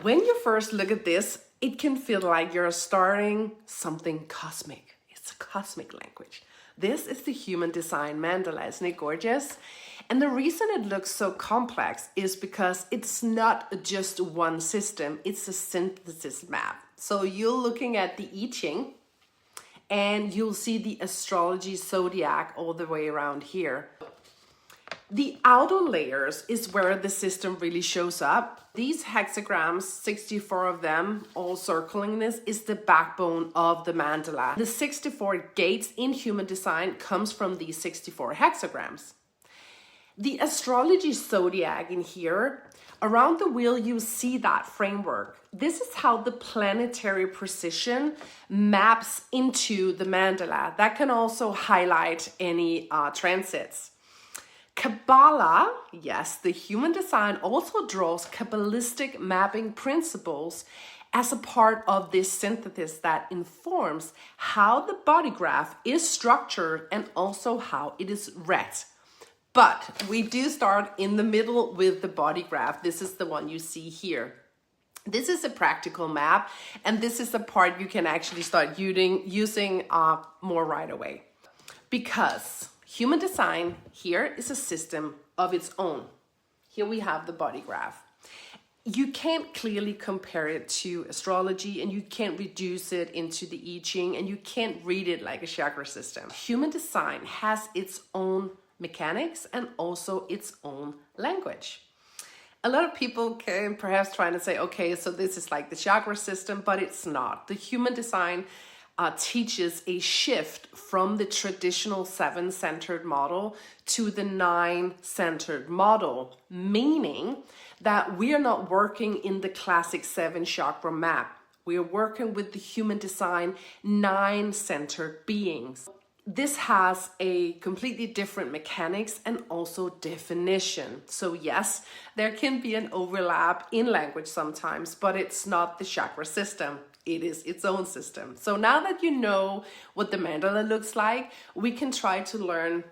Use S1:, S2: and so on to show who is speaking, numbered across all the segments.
S1: When you first look at this, it can feel like you're starting something cosmic. It's a cosmic language. This is the Human Design Mandala, isn't it gorgeous? And the reason it looks so complex is because it's not just one system, it's a synthesis map. So you're looking at the I Ching, and you'll see the astrology zodiac all the way around here. The outer layers is where the system really shows up. These hexagrams, 64 of them, all circling this, is the backbone of the mandala. The 64 gates in human design comes from these 64 hexagrams. The astrology zodiac in here, around the wheel you see that framework. This is how the planetary precision maps into the mandala. That can also highlight any transits. Kabbalah, yes, the human design also draws Kabbalistic mapping principles as a part of this synthesis that informs how the body graph is structured and also how it is read. But we do start in the middle with the body graph. This is the one you see here. This is a practical map, and this is the part you can actually start using more right away. Because human design here is a system of its own. Here we have the body graph. You can't clearly compare it to astrology, and you can't reduce it into the I Ching, and you can't read it like a chakra system. Human design has its own mechanics and also its own language. A lot of people can perhaps try to say, okay, so this is like the chakra system, but it's not. The human design teaches a shift from the traditional 7-centered model to the 9-centered model, meaning that we are not working in the classic 7-chakra map. We are working with the human design 9-centered beings. This has a completely different mechanics and also definition. So yes, there can be an overlap in language sometimes, but it's not the chakra system. It is its own system. So now that you know what the mandala looks like, we can try to learn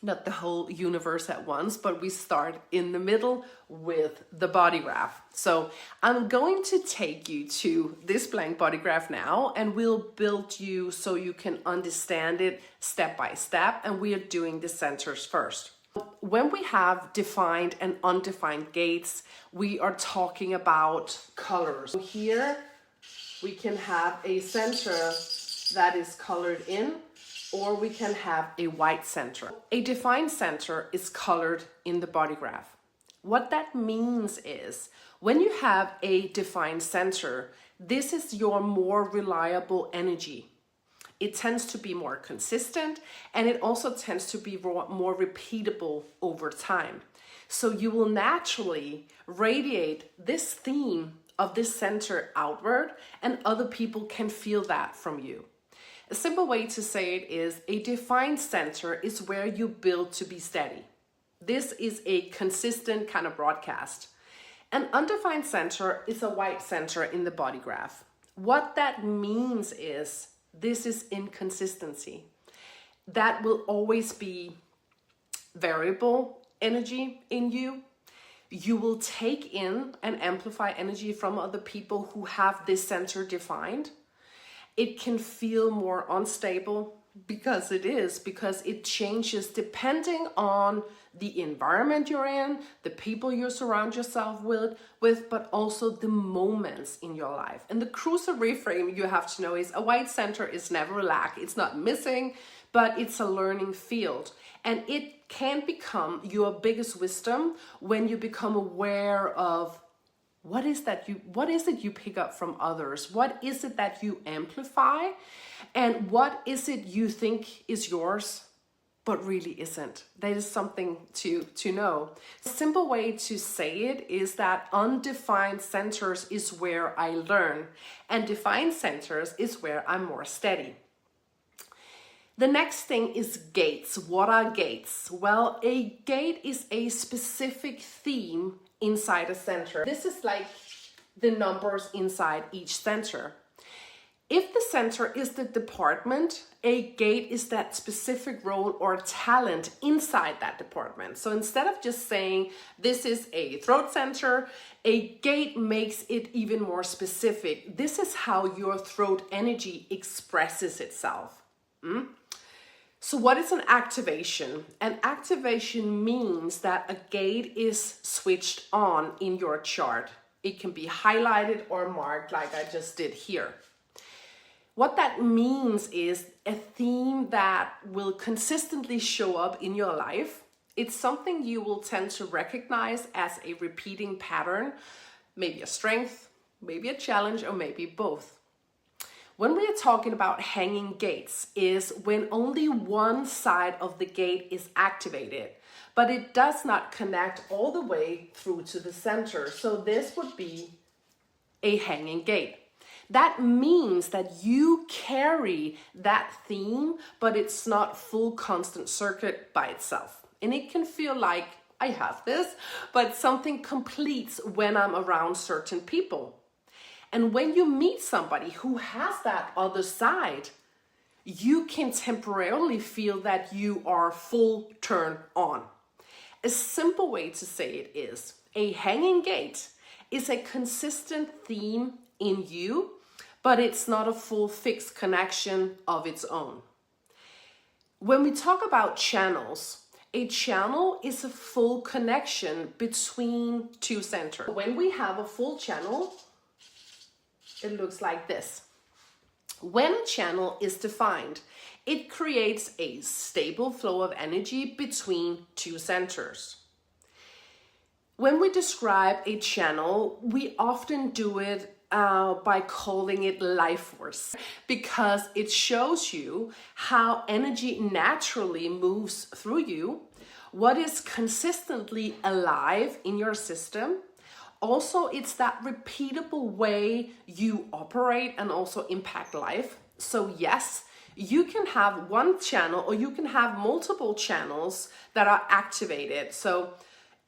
S1: not the whole universe at once, but we start in the middle with the body graph. So I'm going to take you to this blank body graph now, and we'll build you so you can understand it step by step, and we are doing the centers first. When we have defined and undefined gates, we are talking about colors. Here we can have a center that is colored in, or we can have a white center. A defined center is colored in the body graph. What that means is when you have a defined center, this is your more reliable energy. It tends to be more consistent, and it also tends to be more repeatable over time. So you will naturally radiate this theme of this center outward, and other people can feel that from you. A simple way to say it is a defined center is where you build to be steady. This is a consistent kind of broadcast. An undefined center is a white center in the body graph. What that means is this is inconsistency. That will always be variable energy in you. You will take in and amplify energy from other people who have this center defined. It can feel more unstable because it changes depending on the environment you're in, the people you surround yourself with, but also the moments in your life. And the crucial reframe you have to know is a white center is never a lack. It's not missing, but it's a learning field. And it can become your biggest wisdom when you become aware of what is it you pick up from others? What is it that you amplify? And what is it you think is yours, but really isn't? That is something to know. A simple way to say it is that undefined centers is where I learn, and defined centers is where I'm more steady. The next thing is gates. What are gates? Well, a gate is a specific theme inside a center. This is like the numbers inside each center. If the center is the department, a gate is that specific role or talent inside that department. So instead of just saying this is a throat center, a gate makes it even more specific. This is how your throat energy expresses itself. So what is an activation? An activation means that a gate is switched on in your chart. It can be highlighted or marked like I just did here. What that means is a theme that will consistently show up in your life. It's something you will tend to recognize as a repeating pattern, maybe a strength, maybe a challenge, or maybe both. When we are talking about hanging gates is when only one side of the gate is activated, but it does not connect all the way through to the center. So this would be a hanging gate. That means that you carry that theme, but it's not full constant circuit by itself. And it can feel like I have this, but something completes when I'm around certain people. And when you meet somebody who has that other side, you can temporarily feel that you are full turn on. A simple way to say it is a hanging gate is a consistent theme in you, but it's not a full fixed connection of its own. When we talk about channels, a channel is a full connection between two centers. When we have a full channel, it looks like this. When a channel is defined, it creates a stable flow of energy between two centers. When we describe a channel, we often do it by calling it life force, because it shows you how energy naturally moves through you, what is consistently alive in your system. Also, it's that repeatable way you operate and also impact life. So yes, you can have one channel or you can have multiple channels that are activated. So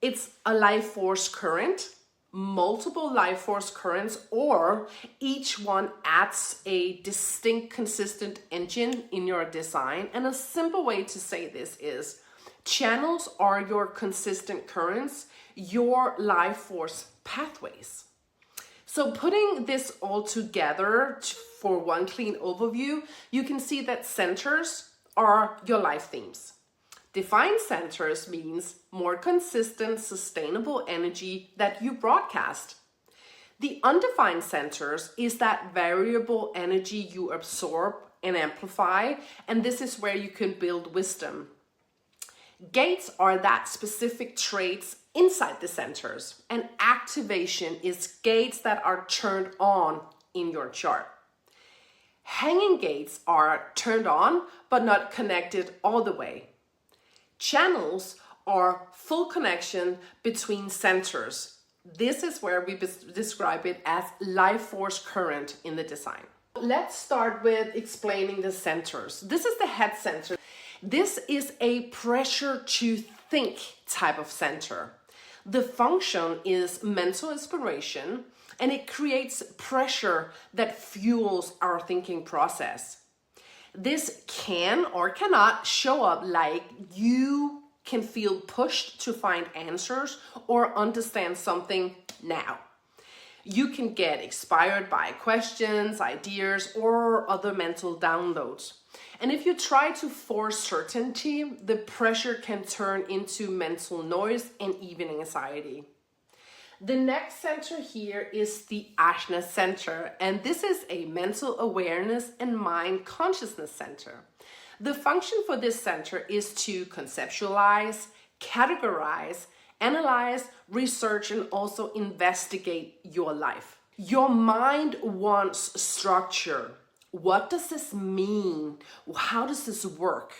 S1: it's a life force current, multiple life force currents, or each one adds a distinct, consistent engine in your design. And a simple way to say this is channels are your consistent currents, your life force pathways. So putting this all together for one clean overview, you can see that centers are your life themes. Defined centers means more consistent, sustainable energy that you broadcast. The undefined centers is that variable energy you absorb and amplify, and this is where you can build wisdom. Gates are that specific traits inside the centers, and activation is gates that are turned on in your chart. Hanging gates are turned on but not connected all the way. Channels are full connection between centers. This is where we describe it as life force current in the design. Let's start with explaining the centers. This is the head center. This is a pressure to think type of center. The function is mental inspiration, and it creates pressure that fuels our thinking process. This can or cannot show up like you can feel pushed to find answers or understand something now. You can get inspired by questions, ideas, or other mental downloads. And if you try to force certainty, the pressure can turn into mental noise and even anxiety. The next center here is the Ajna center, and this is a mental awareness and mind consciousness center. The function for this center is to conceptualize, categorize, analyze, research, and also investigate your life. Your mind wants structure. What does this mean? How does this work?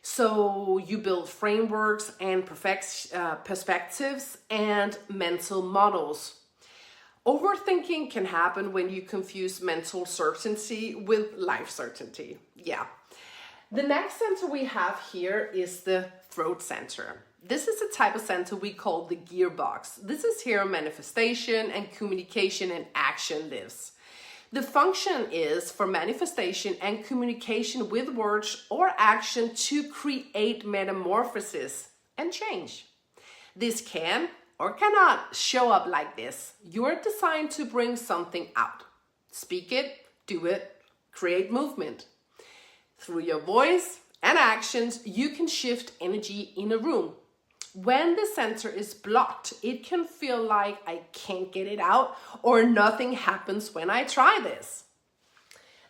S1: So you build frameworks and perspectives and mental models. Overthinking can happen when you confuse mental certainty with life certainty. Yeah. The next center we have here is the throat center. This is a type of center we call the gearbox. This is here manifestation and communication and action lives. The function is for manifestation and communication with words or action to create metamorphosis and change. This can or cannot show up like this. You're designed to bring something out. Speak it, do it, create movement. Through your voice and actions, you can shift energy in a room. When the center is blocked, it can feel like I can't get it out or nothing happens when I try this.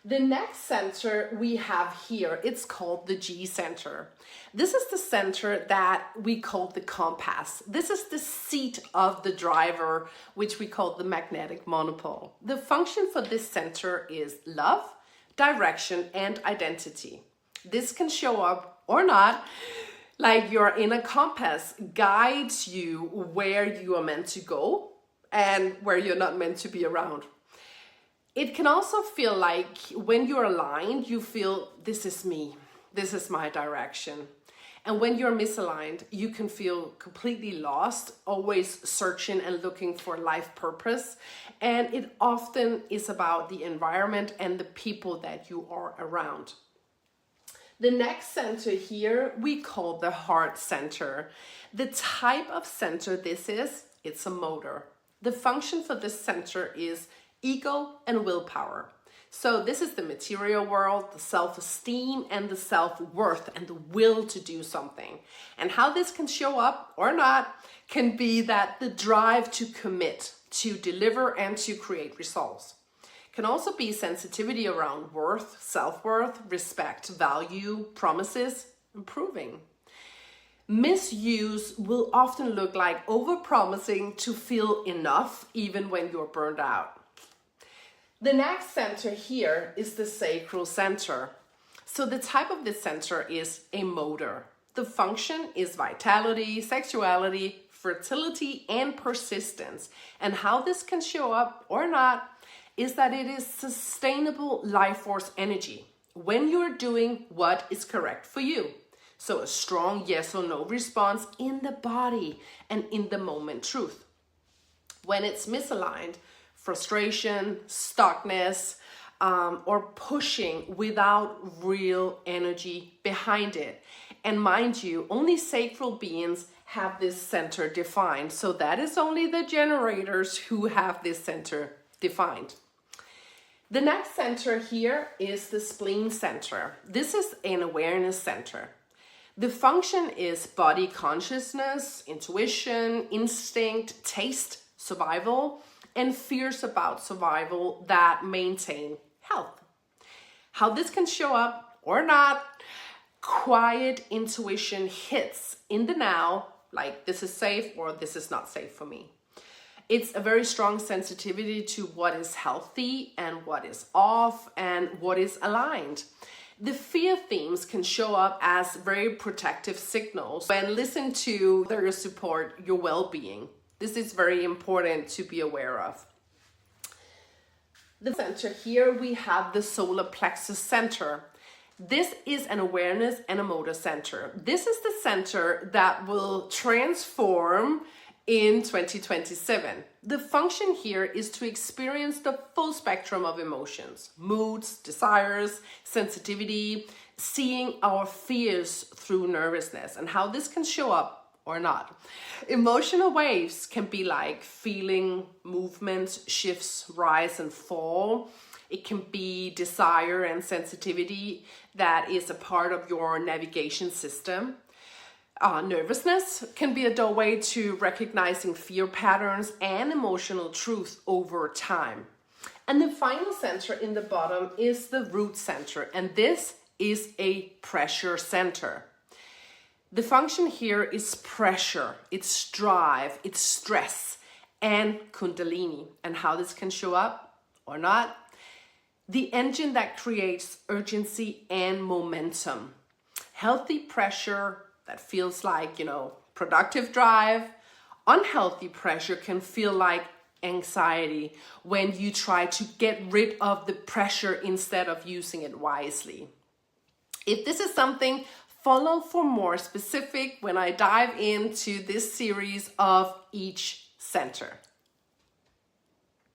S1: The next center we have here, it's called the G center. This is the center that we call the compass. This is the seat of the driver, which we call the magnetic monopole. The function for this center is love, direction, and identity. This can show up or not, like your inner compass guides you where you are meant to go and where you're not meant to be around. It can also feel like when you're aligned, you feel this is me, this is my direction. And when you're misaligned, you can feel completely lost, always searching and looking for life purpose. And it often is about the environment and the people that you are around. The next center here, we call the heart center. The type of center this is, it's a motor. The function for this center is ego and willpower. So this is the material world, the self-esteem and the self-worth and the will to do something. And how this can show up or not can be that the drive to commit, to deliver and to create results. Can also be sensitivity around worth, self-worth, respect, value, promises, improving. Misuse will often look like over-promising to feel enough even when you're burned out. The next center here is the sacral center. So the type of this center is a motor. The function is vitality, sexuality, fertility, and persistence. And how this can show up or not is that it is sustainable life force energy when you're doing what is correct for you. So a strong yes or no response in the body and in the moment truth. When it's misaligned, frustration, stuckness, or pushing without real energy behind it. And mind you, only sacral beings have this center defined. So that is only the generators who have this center defined. The next center here is the spleen center. This is an awareness center. The function is body consciousness, intuition, instinct, taste, survival, and fears about survival that maintain health. How this can show up or not, quiet intuition hits in the now, like this is safe or this is not safe for me. It's a very strong sensitivity to what is healthy and what is off and what is aligned. The fear themes can show up as very protective signals when listened to their support your well-being. This is very important to be aware of. The center here, we have the solar plexus center. This is an awareness and a motor center. This is the center that will transform in 2027. The function here is to experience the full spectrum of emotions, moods, desires, sensitivity, seeing our fears through nervousness and how this can show up or not. Emotional waves can be like feeling movements, shifts, rise and fall. It can be desire and sensitivity that is a part of your navigation system. Nervousness can be a doorway to recognizing fear patterns and emotional truth over time. And the final center in the bottom is the root center, and this is a pressure center. The function here is pressure, it's drive, it's stress, and kundalini. And how this can show up or not? The engine that creates urgency and momentum. Healthy pressure that feels like, productive drive. Unhealthy pressure can feel like anxiety when you try to get rid of the pressure instead of using it wisely. If this is something, follow for more specific when I dive into this series of each center.